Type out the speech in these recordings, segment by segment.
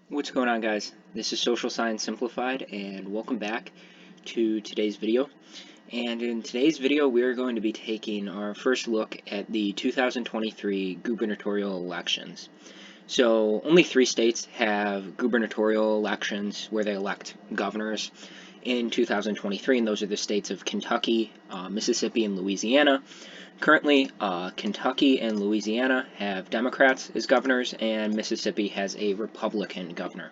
What's going on, guys? This is Social Science Simplified, and welcome back to today's video. And in today's video, we are going to be taking our first look at the 2023 gubernatorial elections. So, only 3 states have gubernatorial elections where they elect governors in 2023, and those are the states of Kentucky, Mississippi, and Louisiana. Currently, Kentucky and Louisiana have Democrats as governors, and Mississippi has a Republican governor.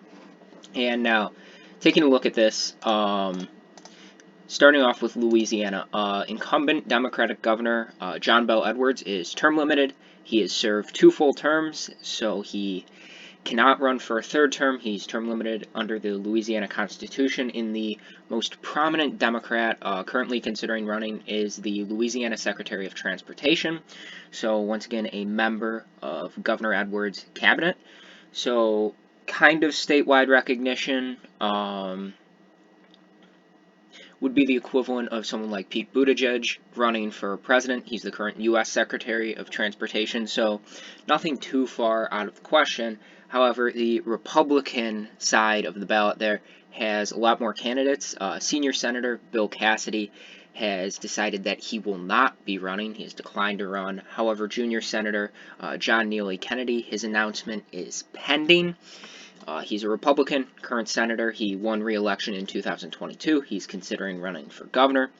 And now, taking a look at this, starting off with Louisiana, incumbent Democratic governor John Bel Edwards is term limited. He has served 2 full terms, so he cannot run for a 3rd term. He's term limited under the Louisiana Constitution. And the most prominent Democrat currently considering running is the Louisiana Secretary of Transportation. So once again, a member of Governor Edwards' cabinet. So kind of statewide recognition. Would be the equivalent of someone like Pete Buttigieg running for president. He's the current U.S. Secretary of Transportation, so nothing too far out of the question. However, the Republican side of the ballot there has a lot more candidates. Senior Senator Bill Cassidy has decided that he will not be running. He has declined to run. However, Junior Senator John Neely Kennedy, his announcement is pending. He's a Republican, current senator. He won re-election in 2022. He's considering running for governor.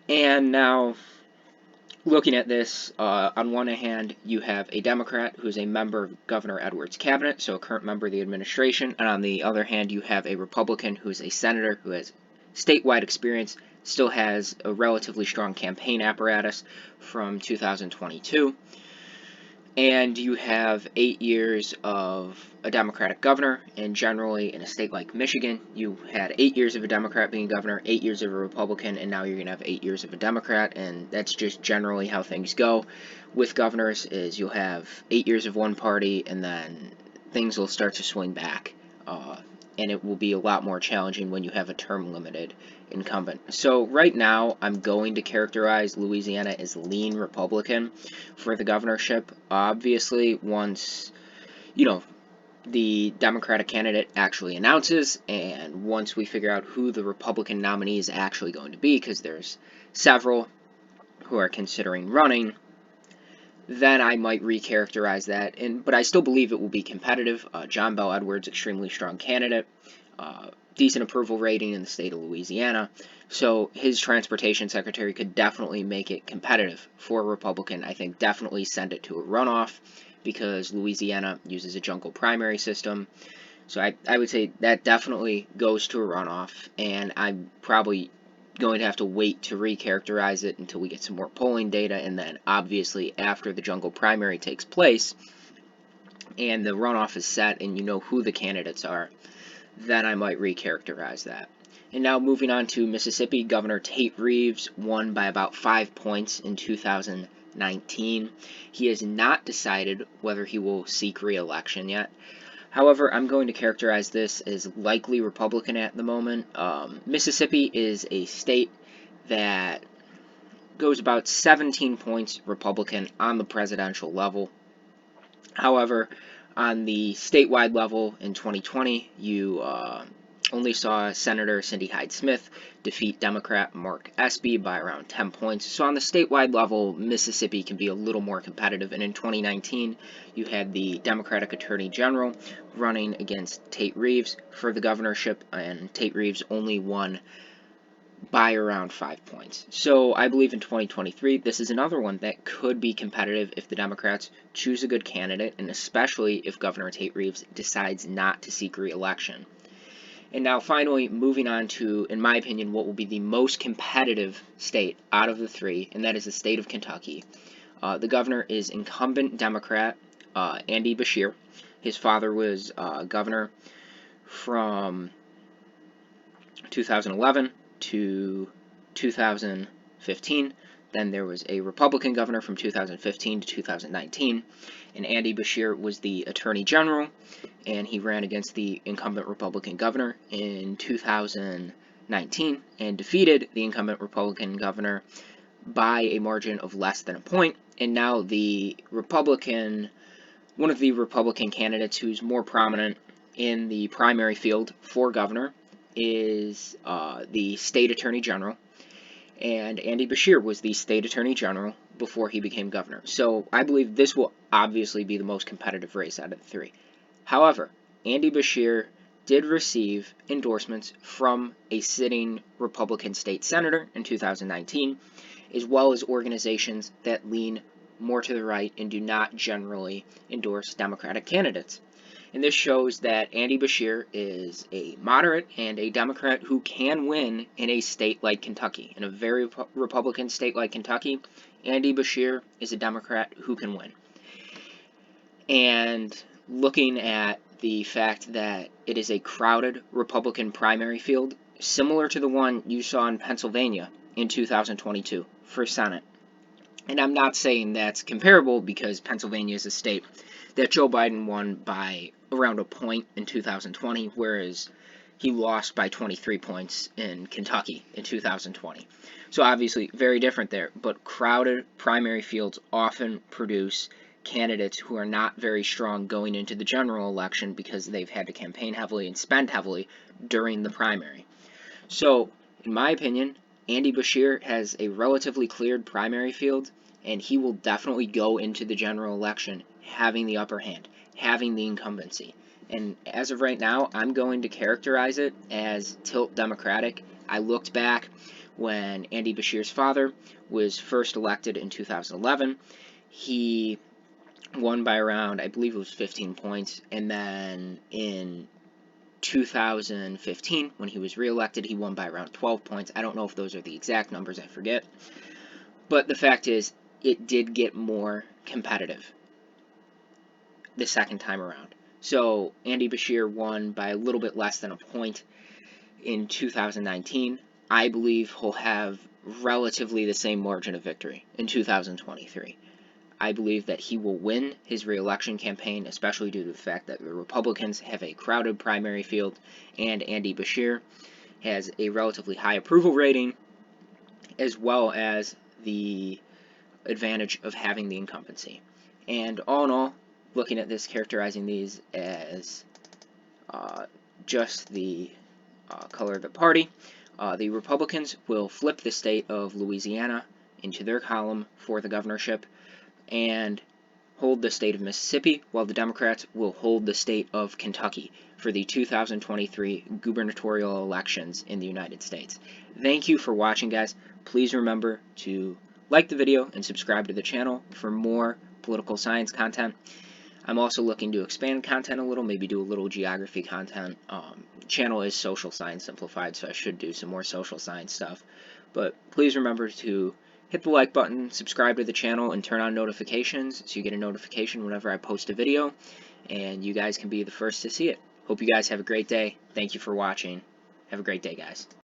And now, looking at this, on one hand, you have a Democrat who's a member of Governor Edwards' cabinet, so a current member of the administration. And on the other hand, you have a Republican who's a senator who has statewide experience, still has a relatively strong campaign apparatus from 2022. And you have 8 years of a Democratic governor, and generally in a state like Michigan, you had 8 years of a Democrat being governor, 8 years of a Republican, and now you're going to have 8 years of a Democrat, and that's just generally how things go with governors, is you'll have 8 years of one party, and then things will start to swing back, and it will be a lot more challenging when you have a term-limited incumbent. So right now, I'm going to characterize Louisiana as lean Republican for the governorship. Obviously, once, the Democratic candidate actually announces, and once we figure out who the Republican nominee is actually going to be, because there's several who are considering running, then I might recharacterize that. But I still believe it will be competitive. John Bel Edwards, extremely strong candidate, decent approval rating in the state of Louisiana. So his transportation secretary could definitely make it competitive for a Republican. I think definitely send it to a runoff because Louisiana uses a jungle primary system. So I would say that definitely goes to a runoff, and I'm probably going to have to wait to recharacterize it until we get some more polling data, and then obviously after the jungle primary takes place and the runoff is set and you know who the candidates are, then I might recharacterize that. And now moving on to Mississippi, Governor Tate Reeves won by about 5 points in 2019. He has not decided whether he will seek re-election yet. However, I'm going to characterize this as likely Republican at the moment. Mississippi is a state that goes about 17 points Republican on the presidential level. However, on the statewide level in 2020, you only saw Senator Cindy Hyde-Smith defeat Democrat Mark Espy by around 10 points. So on the statewide level, Mississippi can be a little more competitive. And in 2019, you had the Democratic Attorney General running against Tate Reeves for the governorship, and Tate Reeves only won by around 5 points. So I believe in 2023, this is another one that could be competitive if the Democrats choose a good candidate, and especially if Governor Tate Reeves decides not to seek re-election. And now finally, moving on to, in my opinion, what will be the most competitive state out of the 3, and that is the state of Kentucky. The governor is incumbent Democrat Andy Beshear. His father was governor from 2011 to 2015. Then there was a Republican governor from 2015 to 2019, and Andy Beshear was the Attorney General, and he ran against the incumbent Republican governor in 2019 and defeated the incumbent Republican governor by a margin of less than a point. And now the Republican One of the Republican candidates who's more prominent in the primary field for governor is the state attorney general, and Andy Beshear was the state attorney general before he became governor. So I believe this will obviously be the most competitive race out of the three. However, Andy Beshear did receive endorsements from a sitting Republican state senator in 2019, as well as organizations that lean more to the right and do not generally endorse Democratic candidates. And this shows that Andy Beshear is a moderate and a Democrat who can win in a state like Kentucky. In a very Republican state like Kentucky, Andy Beshear is a Democrat who can win. And looking at the fact that it is a crowded Republican primary field, similar to the one you saw in Pennsylvania in 2022 for Senate. And I'm not saying that's comparable because Pennsylvania is a state that Joe Biden won by around a point in 2020, whereas he lost by 23 points in Kentucky in 2020. So obviously very different there, but crowded primary fields often produce candidates who are not very strong going into the general election because they've had to campaign heavily and spend heavily during the primary. So, in my opinion, Andy Beshear has a relatively cleared primary field, and he will definitely go into the general election having the upper hand, having the incumbency. And as of right now, I'm going to characterize it as tilt Democratic. I looked back when Andy Beshear's father was first elected in 2011. He won by around, I believe it was 15 points, and then in 2015, when he was reelected, he won by around 12 points. I don't know if those are the exact numbers, I forget. But the fact is, it did get more competitive the second time around. So Andy Beshear won by a little bit less than a point in 2019. I believe he'll have relatively the same margin of victory in 2023. I believe that he will win his re-election campaign, especially due to the fact that the Republicans have a crowded primary field, and Andy Beshear has a relatively high approval rating, as well as the advantage of having the incumbency. And all in all, looking at this, characterizing these as just the color of the party, the Republicans will flip the state of Louisiana into their column for the governorship and hold the state of Mississippi, while the Democrats will hold the state of Kentucky for the 2023 gubernatorial elections in the United States. Thank you for watching, guys. Please remember to like the video and subscribe to the channel for more political science content. I'm also looking to expand content a little, maybe do a little geography content. Channel is Social Science Simplified, so I should do some more social science stuff. But please remember to hit the like button, subscribe to the channel, and turn on notifications so you get a notification whenever I post a video, and you guys can be the first to see it. Hope you guys have a great day. Thank you for watching. Have a great day, guys.